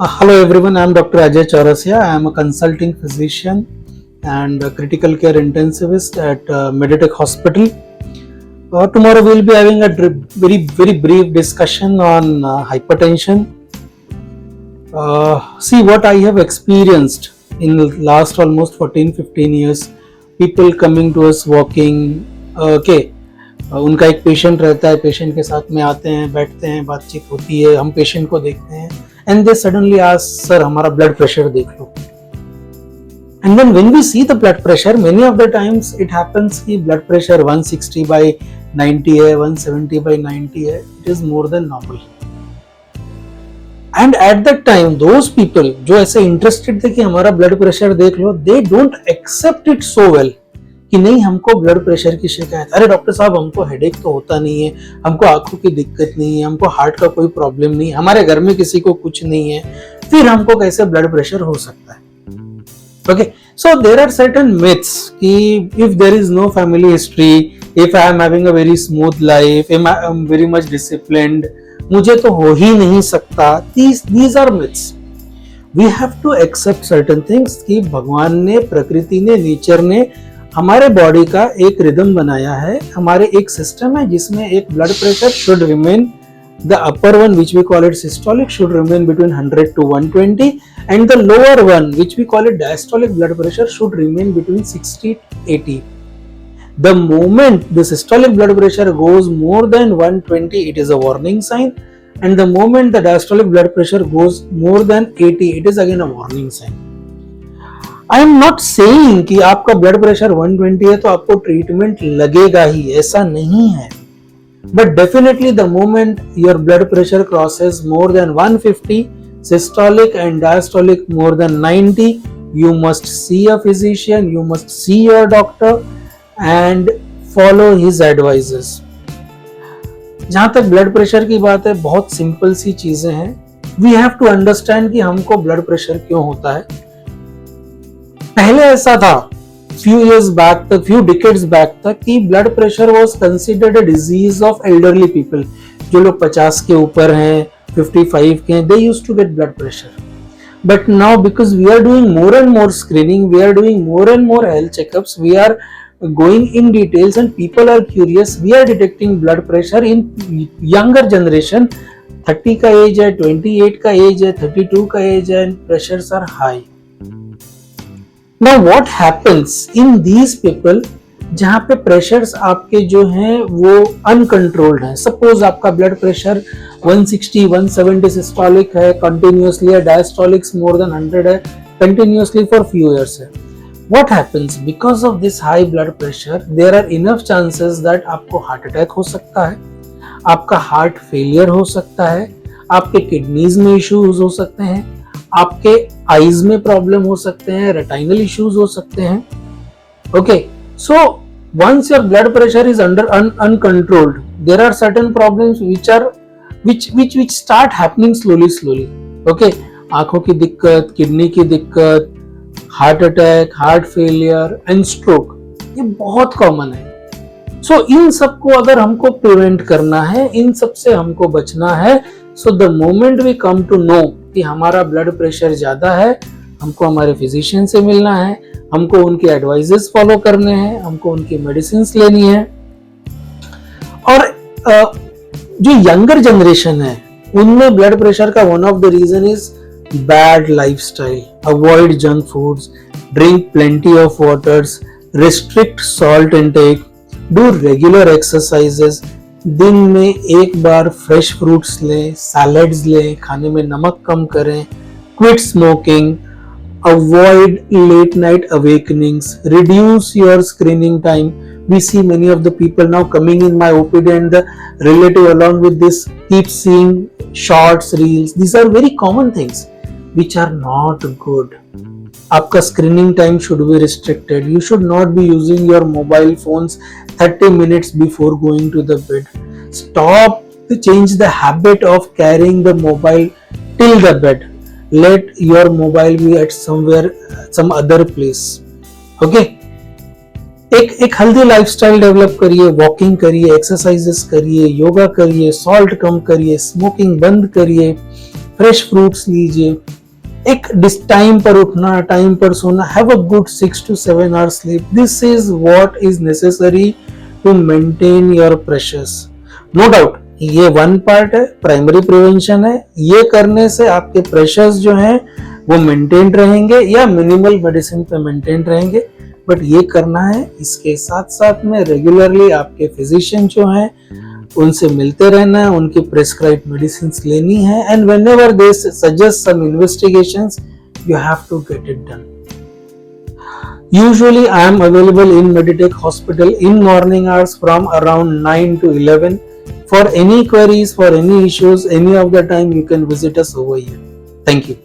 Hello everyone, I am Dr. Ajay Chaurasia. I am a consulting physician and a critical care intensivist at Meditech Hospital. Tomorrow we will be having a very brief discussion on hypertension. See what I have experienced in the last almost 14-15 years. People coming to us walking, उनका एक patient रहता है, patient के साथ में आते हैं, बैठते हैं, बातचीत होती है, हम पेशेंट को देखते हैं and they suddenly ask, sir हमारा blood pressure देख लो. And then when we see the blood pressure, many of the times it happens कि blood pressure 160 by 90 है, 170 by 90 है, it is more than normal. And at that time those people जो ऐसे interested थे कि हमारा blood pressure देख लो, they don't accept it so well कि नहीं हमको ब्लड प्रेशर की शिकायत, अरे डॉक्टर साहब हमको हेडेक तो होता नहीं है, हमको आंखों की दिक्कत नहीं है, हमको हार्ट का कोई प्रॉब्लम नहीं, हमारे घर में किसी को कुछ नहीं है, फिर हमको कैसे ब्लड प्रेशर हो सकता है. Okay, so there are certain myths कि if there is no family history, if I am having a very smooth life, I am very much disciplined, मुझे तो हो ही नहीं सकता. These are myths. We have to accept certain things कि भगवान ने, प्रकृति ने, नेचर ने हमारे बॉडी का एक रिदम बनाया है, हमारे एक सिस्टम है जिसमें एक blood pressure should remain, the upper one which we call it systolic should remain between 100 to 120 and the lower one which we call it diastolic blood pressure should remain between 60 to 80. The moment the systolic blood pressure goes more than 120, it is a warning sign, and the moment the diastolic blood pressure goes more than 80, it is again a warning sign. I am not saying कि आपका blood pressure 120 है तो आपको treatment लगेगा ही, ऐसा नहीं है. But definitely the moment your blood pressure crosses more than 150, systolic and diastolic more than 90, you must see a physician, you must see your doctor and follow his advises. जहां तक blood pressure की बात है, बहुत simple सी चीजें हैं. We have to understand कि हमको ब्लड प्रेशर क्यों होता है. पहले ऐसा था few years back तक, few decades back तक कि blood pressure was considered a disease of elderly people. जो लोग 50 के ऊपर हैं, 55 के हैं, they used to get blood pressure. But now because we are doing more and more screening, we are doing more and more health checkups, we are going in details and people are curious, we are detecting blood pressure in younger generation. 30 का as है, 28 का as है, 32 का as है, and pressures are high. Now what happens in these people जहाँ पे pressures आपके जो हैं वो अनकंट्रोल्ड हैं. सपोज आपका ब्लड प्रेशर 160, 170 सिस्टोलिक है कंटिन्यूअसली, डायस्टोलिक्स मोर देन 100 है कंटिन्यूअसली फॉर फ्यू इयर्स है. What happens because of this high blood pressure, there are enough chances that आपको हार्ट अटैक हो सकता है, आपका हार्ट फेलियर हो सकता है, आपके किडनीज में इश्यूज हो सकते हैं, आपके आईज में प्रॉब्लम हो सकते हैं, रेटाइनल इश्यूज हो सकते हैं. Okay, so once your blood pressure is under uncontrolled, there are certain problems which start happening slowly. Okay, आंखों की दिक्कत, किडनी की दिक्कत, heart attack, heart failure and stroke, ये बहुत कॉमन है. सो इन सबको अगर हमको प्रिवेंट करना है, इन सब से हमको बचना है, so the moment we come to know कि हमारा ब्लड प्रेशर ज्यादा है, हमको हमारे फिजिशियन से मिलना है, हमको उनके एडवाइजेस फॉलो करने हैं, हमको उनकी मेडिसिन लेनी है. और जो यंगर जनरेशन है उनमें ब्लड प्रेशर का one of the reason is bad lifestyle. Avoid junk foods, drink plenty of waters, restrict salt intake, do regular exercises, दिन में एक बार फ्रेश फ्रूट्स लें, सैलड्स लें, खाने में नमक कम करें, quit smoking, avoid late night awakenings, reduce your screening time. We see many of the people now coming in my OPD and the relative along with this keep seeing shorts, reels. These are very common things which are not good. आपका screening time should be restricted. You should not be using your mobile phones 30 minutes before going to the bed. Stop to change the habit of carrying the mobile till the bed. Let your mobile be at somewhere, some other place. Okay? एक healthy lifestyle develop करिए, walking करिए, exercises करिए, योगा करिए, salt कम करिए, smoking बंद करिए, fresh fruits लीजिए, एक टाइम पर उठना, टाइम पर सोना, have a good 6 to 7 hour sleep. This is what is necessary to maintain your pressures. No doubt ये वन पार्ट है, प्राइमरी प्रिवेंशन है. ये करने से आपके प्रेशर्स जो हैं वो मेंटेन रहेंगे या मिनिमल मेडिसिन पे मेंटेन रहेंगे. बट ये करना है, इसके साथ साथ में रेगुलरली आपके फिजिशियन जो हैं उनसे मिलते रहना है, उनकी प्रेस्क्राइब मेडिसिन लेनी है. And whenever they suggest some investigations you have to get it done. Usually I am available in Meditech Hospital in morning hours from around 9 to 11. For any queries, for any issues, any of the time you can visit us over here. Thank you.